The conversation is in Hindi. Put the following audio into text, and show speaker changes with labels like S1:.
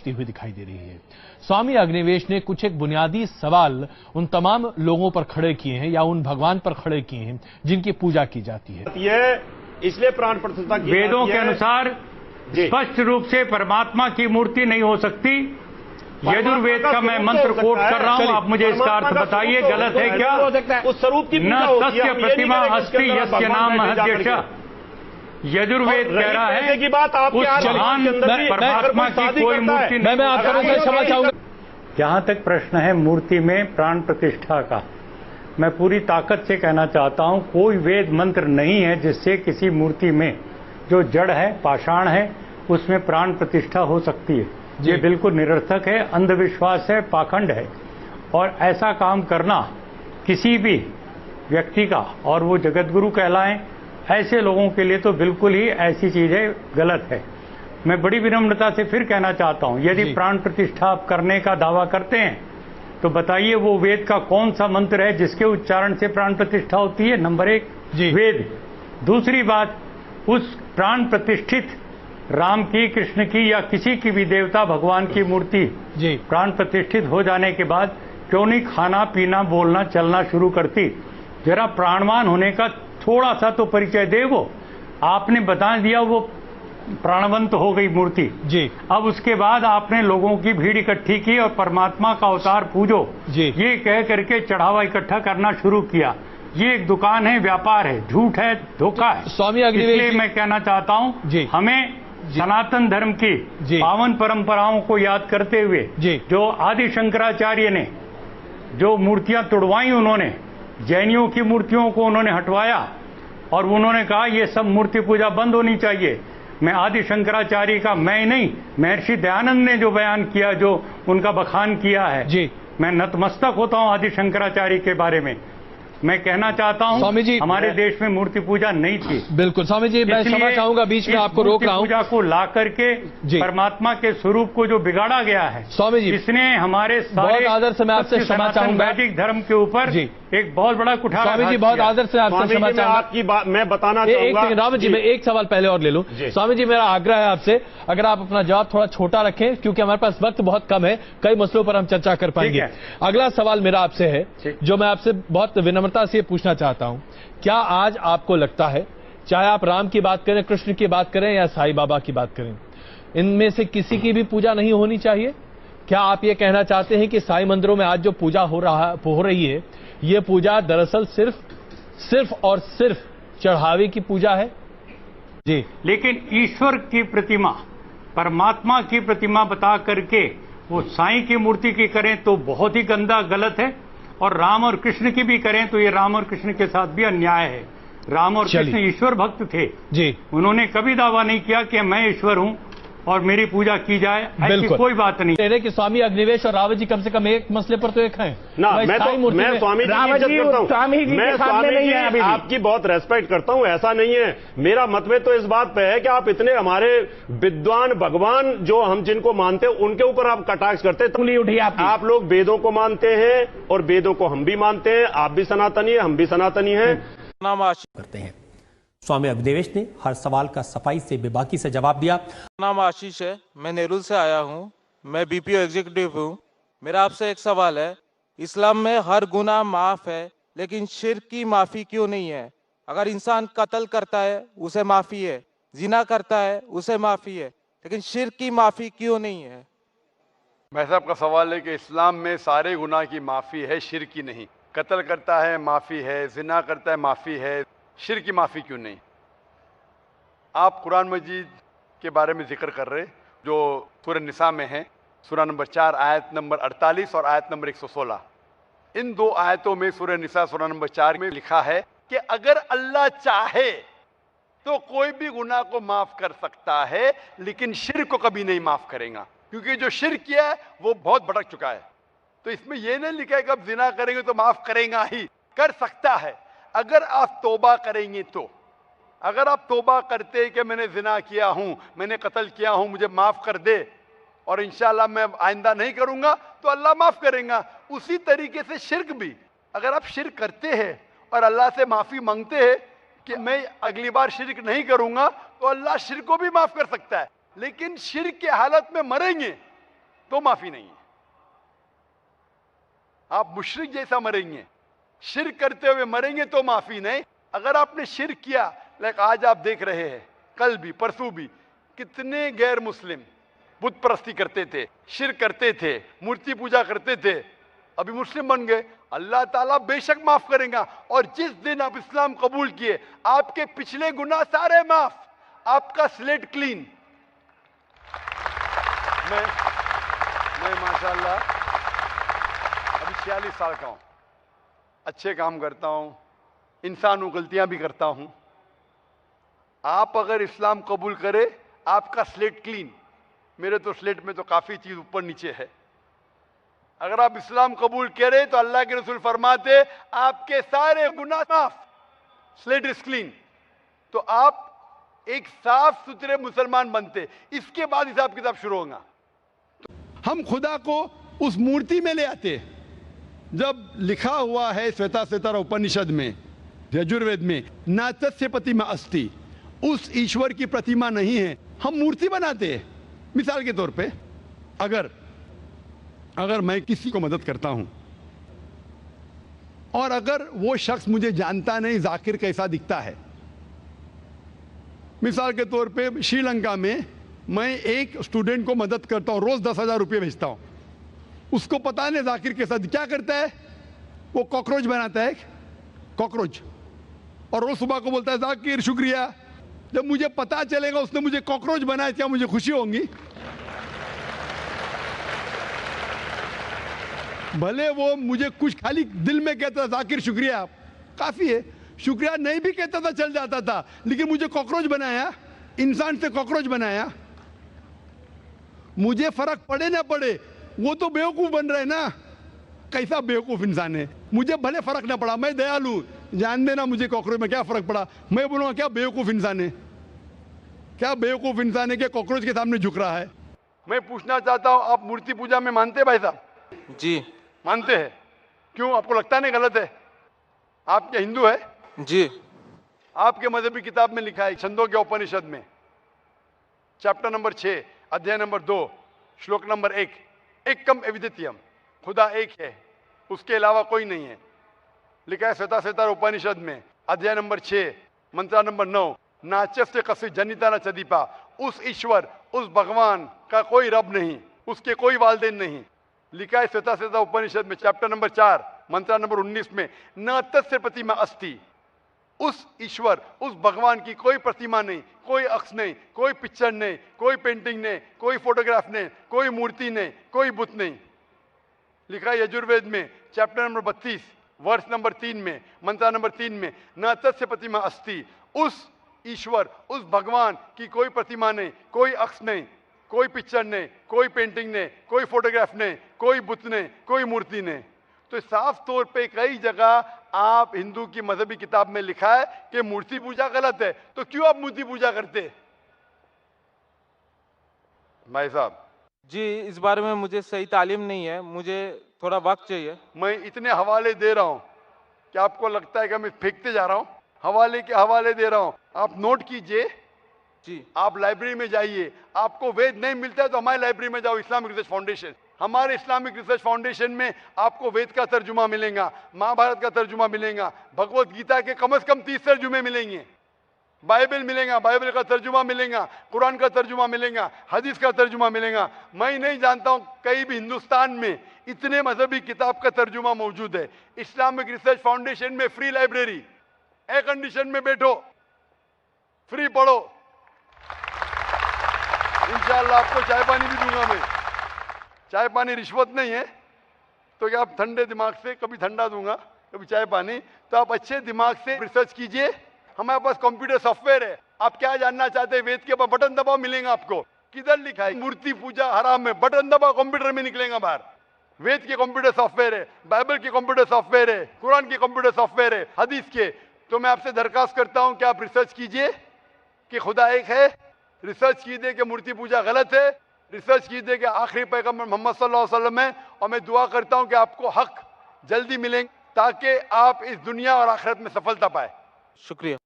S1: हुई दिखाई दे रही है। स्वामी अग्निवेश ने कुछ एक बुनियादी सवाल उन तमाम लोगों पर खड़े किए हैं या उन भगवान पर खड़े किए हैं जिनकी पूजा की जाती है।
S2: यह इसलिए प्राण प्रतिष्ठा की
S3: वेदों के अनुसार स्पष्ट रूप से परमात्मा की मूर्ति नहीं हो सकती। यजुर्वेद का मैं मंत्र कोट कर रहा हूं, आप मुझे इसका अर्थ बताइए, गलत है क्या?
S2: उस स्वरूप की
S3: न तस्य प्रतिमा अस्ति यस्य नाम महद्यश। यजुर्वेद कह रहा है
S2: की बात आप
S3: उस महान परमात्मा की कोई मूर्ति नहीं।
S1: मैं आपको क्षमा चाहूंगा।
S3: जहां तक प्रश्न है मूर्ति में प्राण प्रतिष्ठा का, मैं पूरी ताकत से कहना चाहता हूं कोई वेद मंत्र नहीं है जिससे किसी मूर्ति में जो जड़ है, पाषाण है, उसमें प्राण प्रतिष्ठा हो सकती है। ये बिल्कुल निरर्थक है, अंधविश्वास है, पाखंड है। और ऐसा काम करना किसी भी व्यक्ति का, और वो जगतगुरु कहलाएं, ऐसे लोगों के लिए तो बिल्कुल ही ऐसी चीजें गलत है। मैं बड़ी विनम्रता से फिर कहना चाहता हूं, यदि प्राण प्रतिष्ठा आप करने का दावा करते हैं तो बताइए वो वेद का कौन सा मंत्र है जिसके उच्चारण से प्राण प्रतिष्ठा होती है? नंबर 1 वेद। दूसरी बात, उस प्राण प्रतिष्ठित राम की, कृष्ण की या किसी की भी देवता भगवान की मूर्ति प्राण प्रतिष्ठित हो जाने के बाद क्यों नहीं खाना पीना बोलना चलना शुरू करती? जरा प्राणवान होने का थोड़ा सा तो परिचय दे। वो आपने बता दिया वो प्राणवंत हो गई मूर्ति जी। अब उसके बाद आपने लोगों की भीड़ इकट्ठी की और परमात्मा का अवतार पूजो जी, ये कह करके चढ़ावा इकट्ठा करना शुरू किया। ये एक दुकान है, व्यापार है, झूठ है, धोखा है।
S1: स्वामी अग्निवेश,
S3: मैं कहना चाहता हूँ हमें सनातन धर्म की पावन परंपराओं को याद करते हुए जो आदि शंकराचार्य ने जो मूर्तियां तुड़वाई, उन्होंने जैनियों की मूर्तियों को उन्होंने हटवाया और उन्होंने कहा ये सब मूर्ति पूजा बंद होनी चाहिए। मैं आदि शंकराचार्य का, मैं नहीं, महर्षि दयानंद ने जो बयान किया, जो उनका बखान किया है, मैं नतमस्तक होता हूं आदि शंकराचार्य के बारे में। मैं कहना चाहता हूं स्वामी जी, हमारे देश में मूर्ति पूजा नहीं थी।
S1: बिल्कुल स्वामी जी, मैं क्षमा चाहूंगा, बीच में आपको रोक रहा हूं।
S3: पूजा को ला करके परमात्मा के स्वरूप को जो बिगाड़ा गया है
S1: स्वामी जी,
S3: इसने हमारे
S1: बहुत आदर से मैं आपसे क्षमा चाहूंगा,
S3: वैदिक धर्म के ऊपर एक बहुत बड़ा कुठार।
S1: स्वामी जी बहुत आदर से आपसे क्षमा चाहूंगा।
S2: आपकी बात मैं बताना चाहूंगा।
S1: राम जी, मैं एक सवाल पहले और ले लूं। स्वामी जी, मेरा आग्रह है आपसे, अगर आप अपना जवाब थोड़ा छोटा रखें क्योंकि हमारे पास वक्त बहुत कम है, कई मसलों पर हम चर्चा कर पाएंगे। अगला सवाल मेरा आपसे है जो मैं आपसे बहुत विनम्रता से पूछना चाहता हूं। क्या आज आपको लगता है, चाहे आप राम की बात करें, कृष्ण की बात करें या साईं बाबा की बात करें, इनमें से किसी की भी पूजा नहीं होनी चाहिए? क्या आप ये कहना चाहते हैं कि साईं मंदिरों में आज जो पूजा हो रही है, ये पूजा दरअसल सिर्फ और सिर्फ चढ़ावे की पूजा है?
S3: जी, लेकिन ईश्वर की प्रतिमा, परमात्मा की प्रतिमा बता करके वो साईं की मूर्ति की करें तो बहुत ही गंदा, गलत है। और राम और कृष्ण की भी करें तो ये राम और कृष्ण के साथ भी अन्याय है। राम और कृष्ण ईश्वर भक्त थे जी, उन्होंने कभी दावा नहीं किया कि मैं ईश्वर हूं और मेरी पूजा की जाए, ऐसी कोई बात नहीं।
S1: कह कि स्वामी अग्निवेश और रावत जी कम से कम एक मसले पर तो एक हैं
S2: ना। मैं स्वामी जी आपकी बहुत रेस्पेक्ट करता हूं, ऐसा नहीं है। मेरा मतभेद तो इस बात पे है कि आप इतने हमारे विद्वान भगवान जो हम जिनको मानते हैं उनके ऊपर आप कटाक्ष करते हैं। आप लोग वेदों को मानते हैं और वेदों को हम भी मानते हैं, आप भी सनातनी है, हम भी सनातनी है,
S4: करते हैं। स्वामी अग्निवेश ने हर सवाल का सफाई से बेबाकी से जवाब दिया।
S5: नाम आशीष है, मैं नेरुल से आया हूँ, मैं बीपीओ एग्जीक्यूटिव हूँ। मेरा आपसे एक सवाल है, इस्लाम में हर गुनाह माफ है लेकिन शिर्क की माफी क्यों नहीं है? अगर इंसान कत्ल करता है उसे माफी है, जिना करता है उसे माफी है, लेकिन शिर्क की माफी क्यों नहीं है?
S6: भाई साहब का सवाल है कि इस्लाम में सारे गुनाह की माफी है, शिर्क की नहीं। कत्ल करता है माफी है, जिना करता है माफी है, शिर्क की माफी क्यों नहीं? आप कुरान मजीद के बारे में जिक्र कर रहे जो सूरह निसा में है, सूरह नंबर 4 आयत नंबर 48 और आयत नंबर 116। इन दो आयतों में सूरह निसा सूरह नंबर 4 में लिखा है कि अगर अल्लाह चाहे तो कोई भी गुनाह को माफ कर सकता है लेकिन शिर्क को कभी नहीं माफ करेगा, क्योंकि जो शिर्क किया है वो बहुत भटक चुका है। तो इसमें यह नहीं लिखा है कि अब जिना करेंगे तो माफ करेगा ही, कर सकता है अगर आप तौबा करेंगे तो। अगर आप तौबा करते कि मैंने जिना किया हूं, मैंने कत्ल किया हूं, मुझे माफ कर दे और इंशाअल्लाह मैं आइंदा नहीं करूंगा, तो अल्लाह माफ करेगा। उसी तरीके से शिर्क भी, अगर आप शिर्क करते हैं और अल्लाह से माफी मांगते हैं कि मैं अगली बार शिर्क नहीं करूंगा, तो अल्लाह शिर्क को भी माफ कर सकता है। लेकिन शिर्क की हालत में मरेंगे तो माफी नहीं है। आप मुशरिक जैसा मरेंगे, शिर्क करते हुए मरेंगे तो माफी नहीं। अगर आपने शिर्क किया, लाइक आज आप देख रहे हैं, कल भी परसों भी कितने गैर मुस्लिम बुत परस्ती करते थे, शिर्क करते थे, मूर्ति पूजा करते थे, अभी मुस्लिम बन गए। अल्लाह ताला बेशक माफ करेगा। और जिस दिन आप इस्लाम कबूल किए, आपके पिछले गुनाह सारे माफ, आपका स्लेट क्लीन। मैं माशाल्लाह अभी 46 साल का हूं, अच्छे काम करता हूं, इंसान हूं, गलतियां भी करता हूं। आप अगर इस्लाम कबूल करें, आपका स्लेट क्लीन। मेरे तो स्लेट में तो काफी चीज ऊपर नीचे है। अगर आप इस्लाम कबूल करें तो अल्लाह के रसूल फरमाते आपके सारे गुनाह माफ, स्लेट इज क्लीन। तो आप एक साफ सुथरे मुसलमान बनते। इसके बाद हिसाब किताब शुरू होगा।
S7: हम खुदा को उस मूर्ति में ले आते। जब लिखा हुआ है श्वेताश्वेतर उपनिषद में, यजुर्वेद में, नातस्य प्रतिमा अस्ति, उस ईश्वर की प्रतिमा नहीं है, हम मूर्ति बनाते हैं। मिसाल के तौर पे अगर मैं किसी को मदद करता हूं और अगर वो शख्स मुझे जानता नहीं जाकिर कैसा दिखता है, मिसाल के तौर पे श्रीलंका में मैं एक स्टूडेंट को मदद करता हूं, रोज 10,000 रुपये भेजता हूं, उसको पता नहीं जाकिर के साथ क्या करता है, वो कॉकरोच बनाता है, कॉकरोच, और रोज सुबह को बोलता है जाकिर शुक्रिया। जब मुझे पता चलेगा उसने मुझे कॉकरोच बनाया, क्या मुझे खुशी होगी? भले वो मुझे कुछ खाली दिल में कहता था जाकिर शुक्रिया, काफी है, शुक्रिया नहीं भी कहता था चल जाता था, लेकिन मुझे कॉकरोच बनाया, इंसान से कॉकरोच बनाया। मुझे फर्क पड़े ना पड़े, वो तो बेवकूफ बन रहे ना, कैसा बेवकूफ इंसान है। मुझे भले फर्क ना पड़ा, मैं दयालु, जान देना मुझे कॉकरोच में क्या फर्क पड़ा, मैं बोलूंगा क्या बेवकूफ इंसान है, क्या बेवकूफ इंसान है कि कॉकरोच के सामने झुक रहा है।
S6: मैं पूछना चाहता हूं, आप मूर्ति पूजा में मानते हैं भाई साहब?
S5: जी
S6: मानते हैं। क्यों, आपको लगता नहीं गलत है? आप क्या हिंदू है?
S5: जी।
S6: आपके मजहबी किताब में लिखा है, छंदोग्य उपनिषद में, चैप्टर नंबर 6, अध्याय नंबर 2, श्लोक नंबर 1, एकम अद्वितीयम, खुदा एक है, उसके अलावा कोई नहीं है। लिखा है श्वेताश्वेतर उपनिषद में, अध्याय नंबर 6, मंत्र नंबर 9, नाचस्य कस्य जनिता न चदीपा, उस ईश्वर, उस भगवान का कोई रब नहीं, उसके कोई वालदेन नहीं। लिखा है श्वेताश्वेतर उपनिषद में, चैप्टर नंबर 4, मंत्र नंबर 19 में, न तस्य प्रतिमा अस्ति, उस ईश्वर, उस भगवान की कोई प्रतिमा नहीं, कोई अक्ष नहीं, कोई पिक्चर नहीं, कोई पेंटिंग नहीं, कोई फोटोग्राफ नहीं, कोई मूर्ति नहीं, कोई बुत नहीं। लिखा है यजुर्वेद में, चैप्टर नंबर 32, वर्ष नंबर 3 में, मंत्र नंबर 3 में, न तस्य प्रतिमा अस्ति, उस ईश्वर, उस भगवान की कोई प्रतिमा नहीं, कोई अक्ष नहीं, कोई पिक्चर नहीं, कोई पेंटिंग नहीं, कोई फोटोग्राफ नहीं, कोई बुत नहीं, कोई मूर्ति नहीं। तो साफ तौर पे कई जगह आप हिंदू की मजहबी किताब में लिखा है कि मूर्ति पूजा गलत है, तो क्यों आप मूर्ति पूजा करते? भाई साहब
S5: जी, इस बारे में मुझे सही तालीम नहीं है, मुझे थोड़ा वक्त चाहिए।
S6: मैं इतने हवाले दे रहा हूं कि आपको लगता है कि मैं फेंकते जा रहा हूं, हवाले के हवाले दे रहा हूं, आप नोट कीजिए
S5: जी।
S6: आप लाइब्रेरी में जाइए, आपको वेद नहीं मिलता है तो हमारी लाइब्रेरी में जाओ, इस्लामिक रिसर्च फाउंडेशन। हमारे इस्लामिक रिसर्च फाउंडेशन में आपको वेद का तर्जुमा मिलेगा, महाभारत का तर्जुमा मिलेगा, भगवत गीता के कम से कम 30 तर्जुमे मिलेंगे, बाइबल मिलेगा, बाइबल का तर्जुमा मिलेगा, कुरान का तर्जुमा मिलेगा, हदीस का तर्जुमा मिलेगा। मैं नहीं जानता हूं कहीं भी हिंदुस्तान में इतने मजहबी किताब का तर्जुमा मौजूद है। इस्लामिक रिसर्च फाउंडेशन में फ्री लाइब्रेरी, एयर कंडीशन में बैठो, फ्री पढ़ो, इंशाअल्लाह आपको चाय पानी भी दूंगा मैं। चाय पानी रिश्वत नहीं है, तो क्या आप ठंडे दिमाग से, कभी ठंडा दूंगा कभी चाय पानी, तो आप अच्छे दिमाग से रिसर्च कीजिए। हमारे पास कंप्यूटर सॉफ्टवेयर है, आप क्या जानना चाहते हैं वेद के ऊपर बटन दबाओ, मिलेगा आपको। किधर लिखा है मूर्ति पूजा हराम है, बटन दबाओ कंप्यूटर में निकलेगा बाहर। वेद के कंप्यूटर सॉफ्टवेयर है, बाइबल के कंप्यूटर सॉफ्टवेयर है, कुरान के कंप्यूटर सॉफ्टवेयर है, हदीस के। तो मैं आपसे दरखास्त करता हूं कि आप रिसर्च कीजिए कि खुदा एक है, रिसर्च कीजिए कि मूर्ति पूजा गलत है, रिसर्च कीजिए कि आखिरी पैगंबर मोहम्मद सल्लल्लाहु अलैहि वसल्लम है। और मैं दुआ करता हूं कि आपको हक जल्दी मिलेंगे ताकि आप इस दुनिया और आखिरत में सफलता पाए।
S5: शुक्रिया।